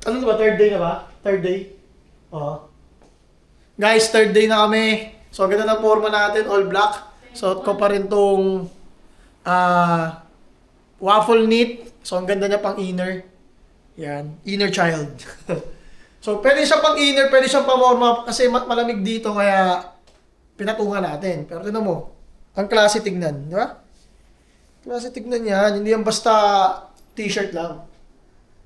Ano ba? Third day na ba? Third day? Oo. Guys, third day na kami. So, ganda na forma natin, all black. Suot ko pa rin tong waffle knit. So, ang ganda niya pang inner. Yan, inner child. So, pwede siya pang inner, pwede siya pang warm up kasi malamig dito kaya pinatungan natin. Pero tinan mo, ang klase tignan, di ba? Klase tignan yan, hindi yan basta t-shirt lang.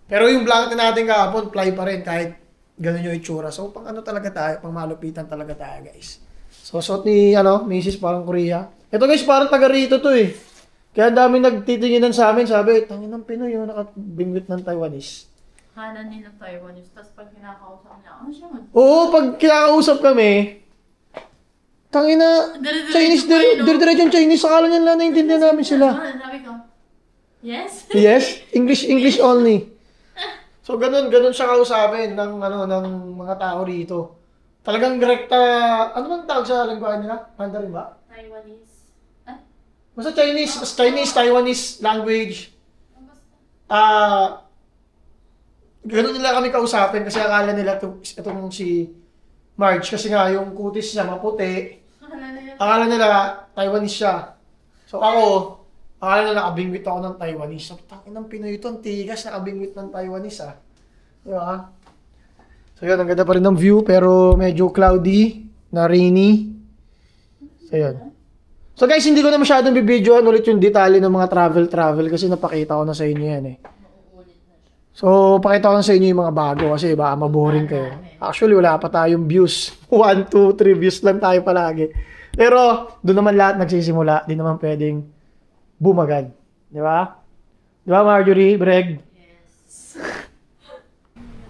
Pero yung blanket natin kahapon, fly pa rin kahit ganun yung itsura. So, pang ano talaga tayo, pang malupitan talaga tayo, guys. So, suot ni, Mrs. parang Korea. Ito guys, parang taga rito to eh. Kaya dami nagtitinginan sa amin, sabi, tangin ng Pinoy yung nakabingwit ng Taiwanese. Hala nila Taiwanese, tapos pag kinakausap niya, ano siya mag- Oo, pag kinakausap kami, tangin na, Chinese, dire-diretso yung Chinese, akala niya lang naiintindihan namin sila. Sabi ko, yes? Yes, English only. So, ganun siya kausapin ng mga tao rito. Talagang direkta, ano bang tawag sa lingwahe nila? Mandarin ba? Taiwanese. Basta Chinese, Taiwanese language. Ganun nila kami kausapin kasi akala nila itong si Marge kasi nga yung kutis niya maputi. Akala nila Taiwanese siya. So ako, akala nila nakabingwit ako ng Taiwanese. So, takin ng Pinoy ito, ang tigas nakabingwit ng Taiwanese ah. Diba? So yun, ang ganda pa rin ng view pero medyo cloudy, na rainy. So yun. So guys, hindi ko na masyadong bibidyoan ulit yung detalye ng mga travel kasi napakita ko na sa inyo yan eh. So, pakita ko na sa inyo yung mga bago kasi baka maboring kayo. Actually, wala pa tayong views. 1, 2, 3 views lang tayo palagi. Pero, doon naman lahat nagsisimula. Di naman pwedeng bumagad. Di ba? Di ba, Marjorie, Breg? Yes.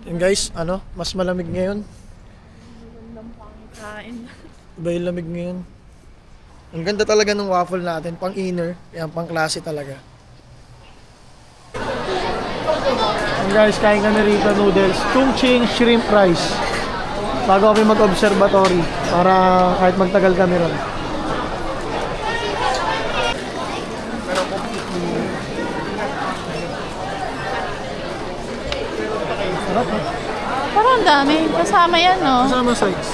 And guys, mas malamig ngayon. Magandang pangkain. Iba yung lamig ngayon. Ang ganda talaga ng waffle natin. Pang inner. Yan, pang klase talaga. And guys, kain kami rito noodles. Chongqing shrimp rice. Bago kami mag-observatory. Para kahit magtagal kami ron. Sarap ha? Parang ang dami. Kasama yan, no? Kasama sides.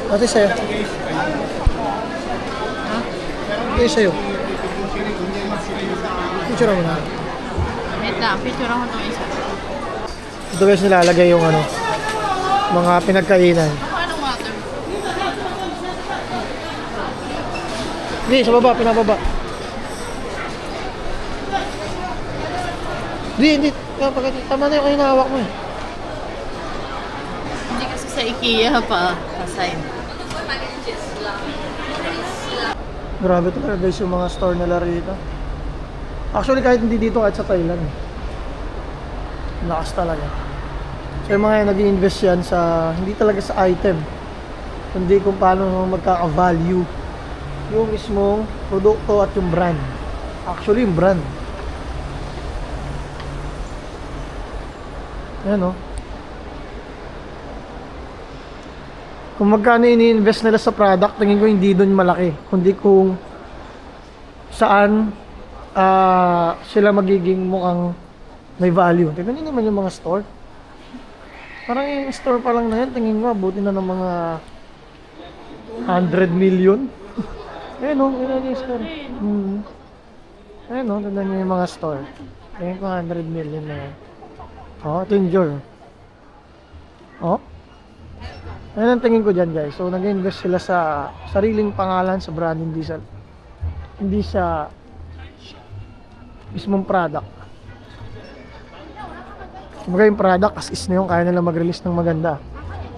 Ate sa'yo. Ate sa'yo. Picture mo na. Wait lang, picture ako itong isa. Ito guys nilalagay yung mga pinagkainan. Anong water? Hindi, sa baba, pinababa. Hindi. Tama na yung hinahawak mo eh. Hindi kasi sa IKEA pa. Pasay. Grabe talaga guys yung mga store nila rito. Actually kahit hindi dito, kahit sa Thailand. Lakas talaga. So yung mga nag-i-invest yan sa, hindi talaga sa item. Kundi kung paano magkaka-value yung mismong produkto at yung brand. Actually yung brand. Ayan o. Kung magkano ini-invest nila sa product, tingin ko hindi doon malaki. Kundi kung saan sila magiging mukhang may value. Tignan nyo naman yung mga store. Parang yung store pa lang na yan, tingin ko, buti na ng mga 100 million. Ayan o, yun yung store. Ayan o, tignan nyo yung mga store. Tingin ko 100 million na yan. Oh, ito yung Jor. Oh. Ayan ang tingin ko dyan guys. So nag-invest sila sa sariling pangalan sa brand, hindi sa mismong product. Kumbaga yung product as is na yung kaya nila mag-release ng maganda.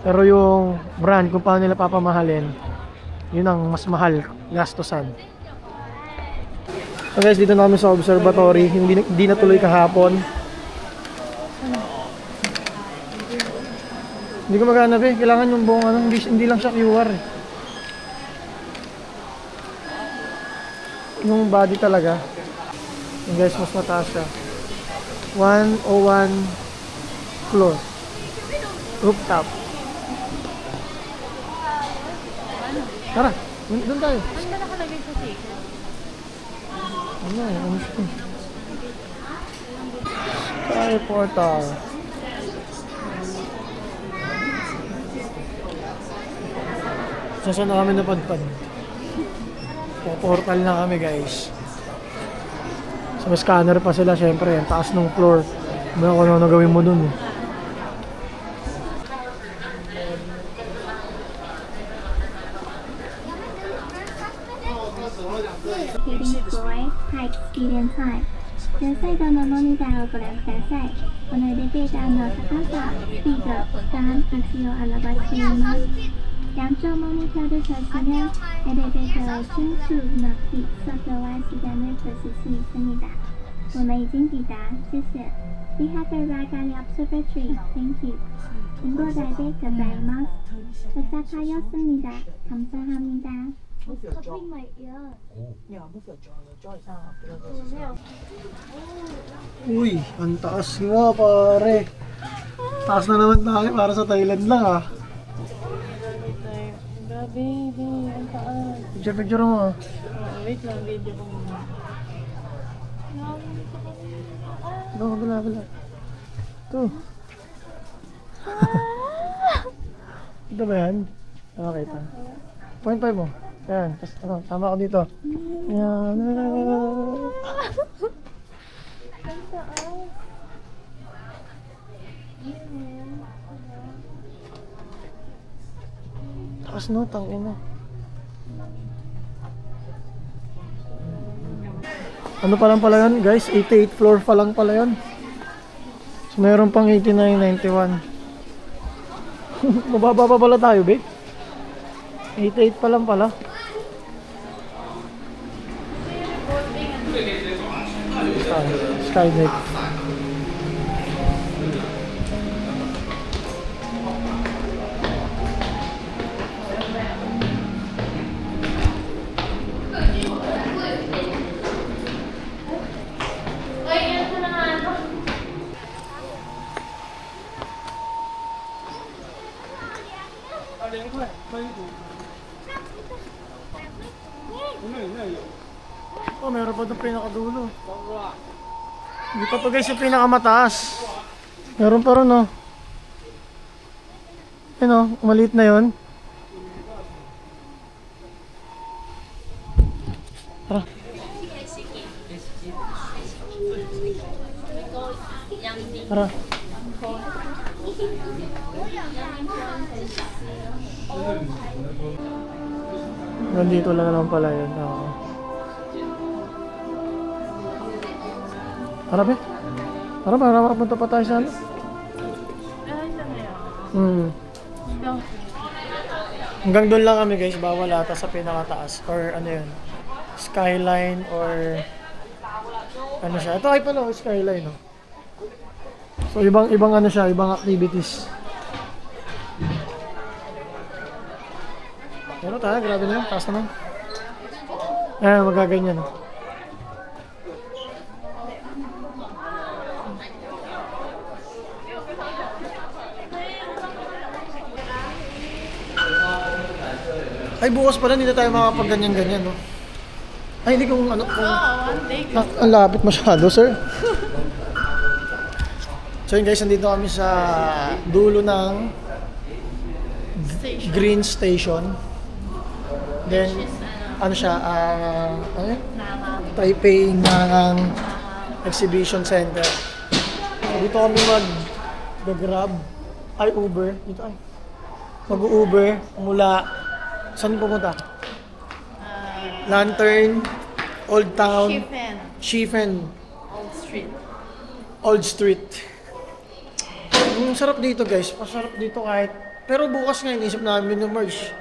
Pero yung brand kung paano nila papamahalin, yun ang mas mahal gastusan. So guys, dito namin sa observatory, hindi natuloy kahapon. Hindi ko maghanap eh. Kailangan yung buong hindi lang siya QR eh. Yung body talaga. Yung guys, mas mataas siya. 101 floor. Rooftop. Tara, doon tayo. Ano ba nakalagay sa ticket? Ano eh, Ay, portal. Saan na kami napadpad? Portal na kami, guys. So, may scanner pa sila, syempre. Ang taas ng floor. Ano kung ano gawin mo dun. Heading floor, high speed and time. 両サイドのモニターをご覧ください。このエレベーターの高さ、スピード、負担、位置を表しています。两周モニター的小型エレベーターを迅速能力速度完时间内可实现思密达。我们已经抵达，谢谢。We have arrived at the observatory. Thank you. 인도자에 감사합니다. 도착하였습니다. 감사합니다. Uy, ang taas nga pare. Taas na naman tayo para sa Thailand lang ah. Grabe, ang taas. Picture mo ah. Wait lang, video ko muna. Bala. Ito. Ito ba yan? Nakakita. 0.5 mo. Yan. Tapos ano, tama ako dito. Yan. Takas no, tangin na. Ano pa lang pala yun guys? 88 floor pa lang pala yun. So meron pang 89, 91. Mababa pa pala tayo, babe. 88 pa lang pala. Skydeck. Oh, meron pa itong pinakadulo. Hindi pa guys yung pinakamataas. Meron pa rin oh. Yan oh, maliit na yun. Tara. Tara. Nandito lang naman pala yun. Oo. Tara be. Tara ba? Punta pa tayo sa ano? Hanggang doon lang kami guys. Bawal ata sa pinakataas. Or ano yun? Skyline or ano siya. Ito ay pala skyline no? So ibang ano siya. Ibang activities. Pero tayo, grabe na yun. Taas naman. Magaganyan. Ay, bukas pala, hindi na tayo makapag-ganyan-ganyan, no? Ay, hindi kung ano, kung... ang lapit masyado, sir. So yun guys, nandito kami sa dulo ng Green Station. Then, ano siya, ano yun? Taipei Ngang Exhibition Center. So, dito kami mag-grab, ay Uber, dito ay. Mag-Uber mula, saan pumunta? Lantern, Old Town, Shifen, Old Street. Ang sarap dito guys, masarap dito kahit, pero bukas nga inisip namin yung merge.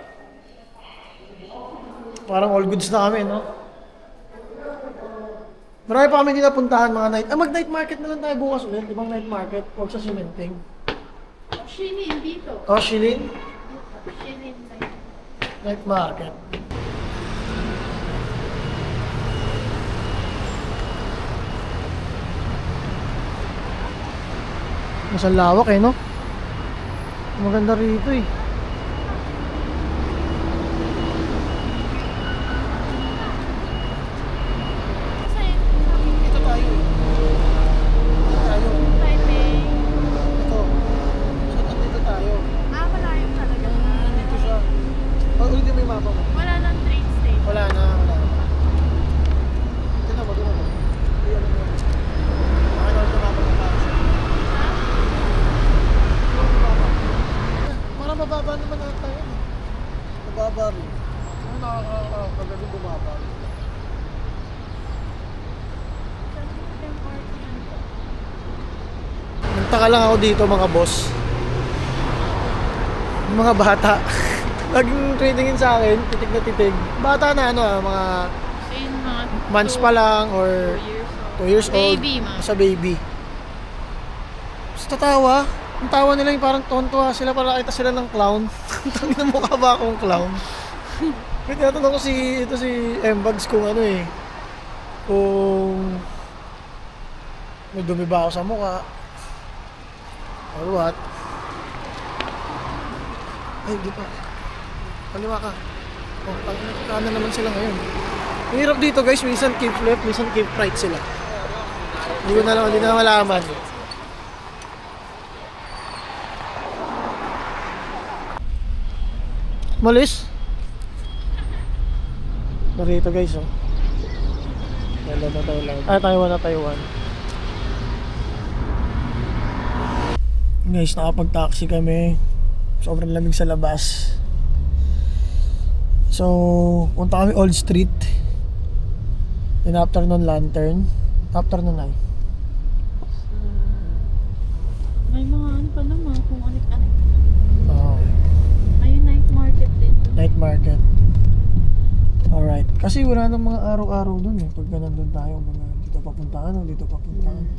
Parang all goods na kami, no? Marami pa kami hindi napuntahan mga night. Mag-night market na lang tayo bukas ulit. Ibang night market. Huwag sa cementing. Shilin dito. Oh, Shilin? Shilin. Night market. Mas ang lawak eh, no? Maganda rito eh. Nagtaka lang ako dito mga boss. Yung mga bata. Laging tumitingin sa akin, titig na titig. Bata na mga Mga months pa lang or 2 years old. Baby, ma. Sa baby. Tapos tatawa. Ang tawa nila yung parang tontuwa sila para nakita sila ng clown. Tangin na mukha ba akong clown? Kaya tinatanong ko si M-Bags kung kung may dumi ba ako sa mukha or what. Ay, di pa. Kaliwa ka. Kanan naman sila ngayon. Ang hirap dito guys, minsan keep left, minsan keep right sila. Hindi na malaman. Malis? Narito guys, oh. Taiwan na Taiwan. Guys, nakapag-taxi kami. Sobrang lamig sa labas. So, punta kami Old Street. In afternoon lantern. Afternoon ay. May mga ano pa naman kung anik-anik. Oh, Ayun, night market din. night market. Alright. Kasi wala nang mga araw-araw dun eh. Pagka nandun tayo, dito papuntaan o dito papuntaan.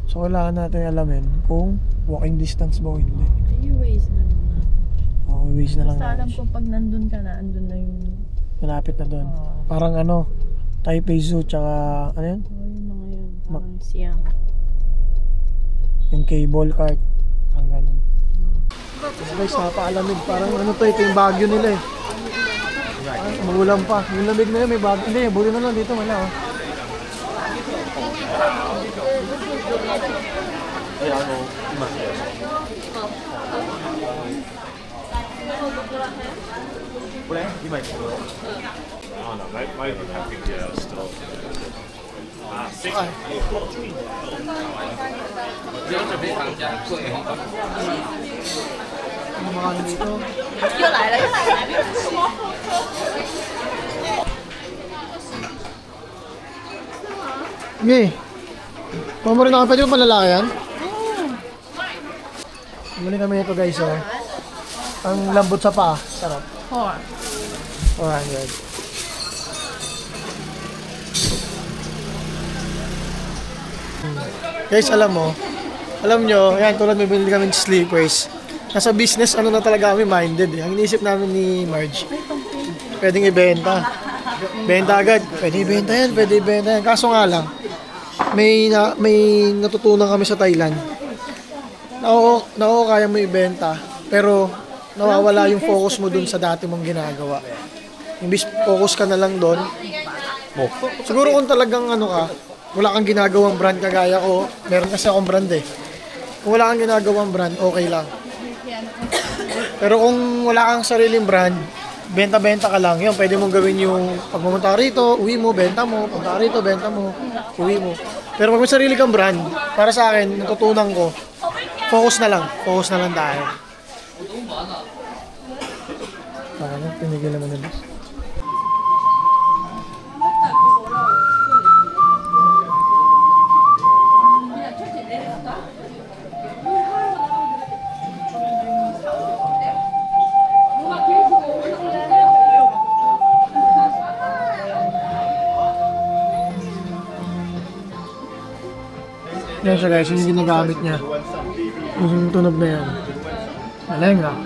So, kailangan natin alamin kung walking distance ba o hindi. Yung ways na naman. Oh, ways na lang. Basta alam natin. ko pag nandun ka na, andun na yung... Malapit na dun. Oo. Parang Taipei Zoo, tsaka ano yun? yung mga yun. Parang siyang. Yung cable cart. Ang ganun. Guys, napakalamig. Parang ito yung Baguio nila eh. Magulang pa. Yung lamig na yun, may Baguio. Hindi, buti na lang dito wala oh. Ano mga ano dito? Okay. Pamo rin ako, pwede mo palalaki yan? Bumili kami ito guys oh. Ang lambot sa paa. Sarap. 400. Guys, alam nyo, yan, tulad may binili kami sleepers. Nasa business, na talaga kami minded eh. Ang iniisip namin ni Marge, pwedeng ibenta. Benta agad. Pwede ibenta yan. Kaso nga lang, may natutunan kami sa Thailand. Kaya mo ibenta, pero nawawala yung focus mo dun sa dati mong ginagawa. Imbis focus ka na lang dun. Siguro kung talagang wala kang ginagawang brand kagaya ko, meron kasi akong brand eh. Kung wala kang ginagawang brand, okay lang. Pero kung wala kang sariling brand, benta-benta ka lang. Yun, pwede mong gawin yung pag pumunta ka rito, uwi mo, benta mo. Punta ka rito, benta mo, uwi mo. Pero pag may sarili kang brand, para sa akin, natutunan ko, focus na lang tayo. Pinigil naman nila. Yan siya guys, yung ginagamit niya. Yung tunog na yan. Galing ah.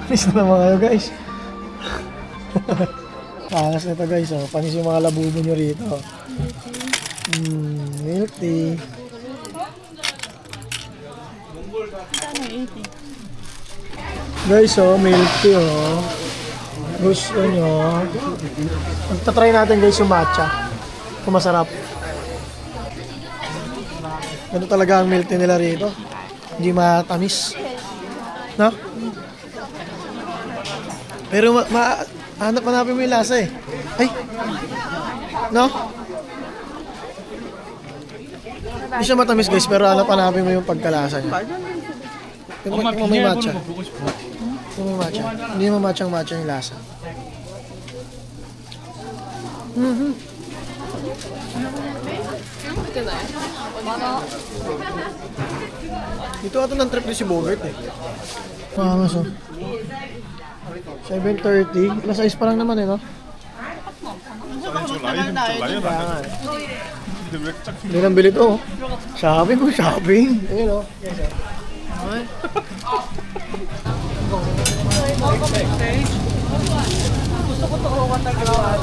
Panis na naman kayo guys. Panas na ito guys oh. Panis yung mga labubo nyo rito. Milk tea. Guys oh, milk tea oh. Gusto nyo. Magta-try natin guys yung matcha. Kung masarap. Ganito talaga ang milk tea nila rito. Hindi matamis. No? Pero hanapin mo yung lasa eh. Ay! No? Hindi siya matamis guys, pero hanapin mo yung pagkalasa niya. Kung may matcha. Kung may matcha. Hindi mo matcha yung lasa. Dito ata ng trip ni si Bogart eh. Pangas oh. 7:30. Alas 6 pa lang naman eh, no? Hindi nang bili to. Shopping ko, shopping. Ayun o. Gusto ko to kung matagawan.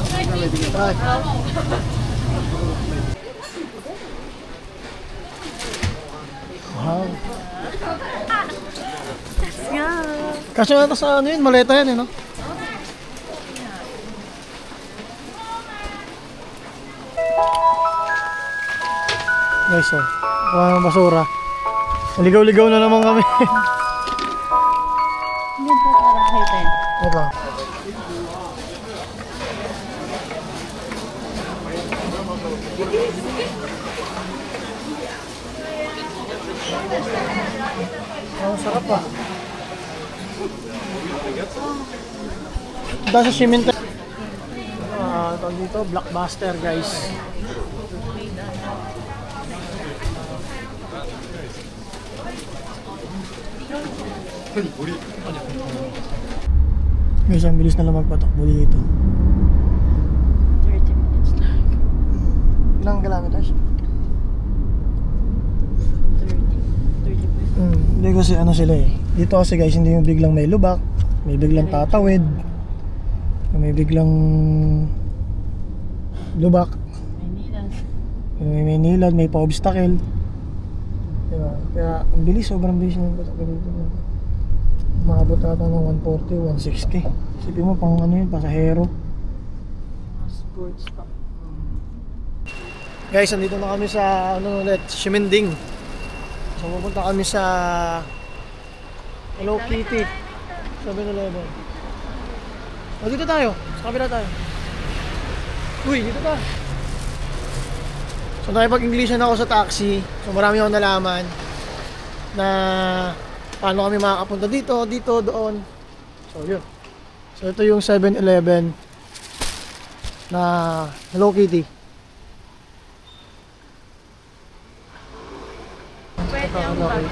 Wow. Kasi nga ito sa ano yun, maleta yan eh, no? Guys, oh. Wala ng basura. Ligaw-ligaw na naman kami. Ito. Oh, sarap pa. Ito sa simento. Ito dito, Blockbuster guys. Guys, ang bilis na lang magpatakbo dito. 30 minutes lang. Ilang kilometers? 30. Hindi kasi ano sila eh. Dito kasi guys, hindi yung biglang may lubak, may biglang tatawid, may biglang lubak, may nilad, may pa-obstacle. Diba? Kaya ang bilis, sobrang bilis ng patakbo dito. Maabot ata ng 140, 160. Isipin mo pang ano yun, pasahero. Sports pa. Guys, andito na kami sa ano ulit, Ximending. So pupunta kami sa Hello Kitty 7-Eleven. Oh, dito tayo. Sa kabila tayo. Uy, dito tayo. So nakipag-Englishan ako sa taxi. So marami akong nalaman na paano kami makakapunta dito, dito, doon. So yun. So ito yung 7-Eleven na Hello Kitty. Pwede ang bag.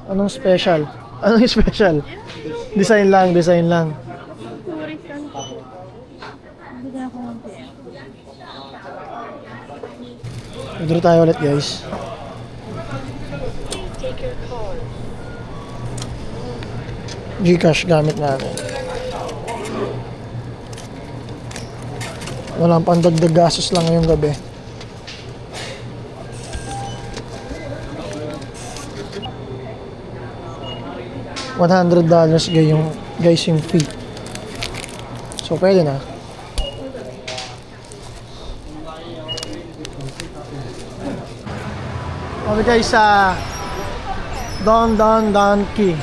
Anong special? Anong special? Design lang, design lang. Withdraw tayo ulit guys. Gcash gamit natin. Walang pandagdag gastos lang ngayong gabi. $100 guys yung fee. So pwede na. Okay guys, Don Ki.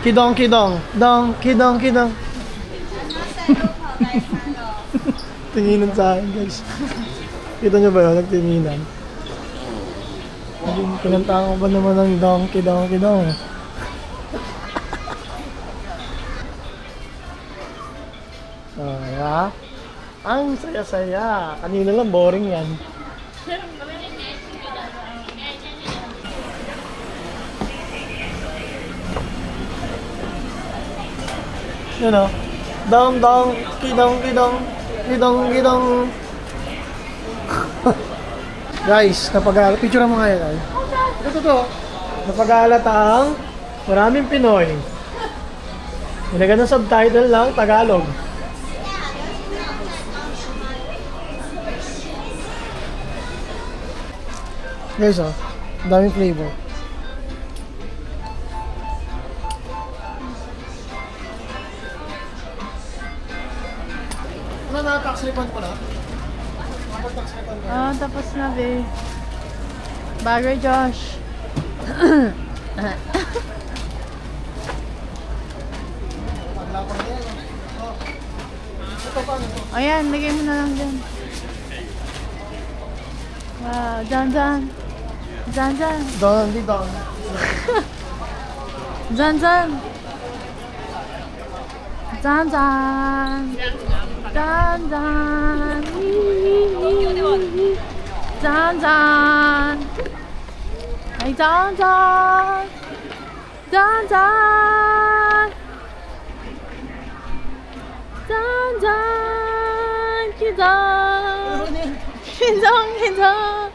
Kidong. Tinginan sa akin guys. Kita nyo ba yun? Nagtinginan. Pinantaan ko ba naman ng donkey. Saya. Ang saya-saya. Kanina lang boring yan. Yun o. Kidong. Guys, napag-aalat. Picture mo nga yan. Ito. Napag-aalat ang maraming Pinoy. Nilagyan ng subtitle lang, Tagalog. Guys, daming flavor. Ano na, tax refund ko na? Tax refund ko na. Tapos na be. Bagay, Josh. Paglapang na yan. Oh. Ito paano ito? Ayan, lagay mo na lang dyan. Wow, dyan. Doon, di doon. Dyan. Ay, dyan. Kinang.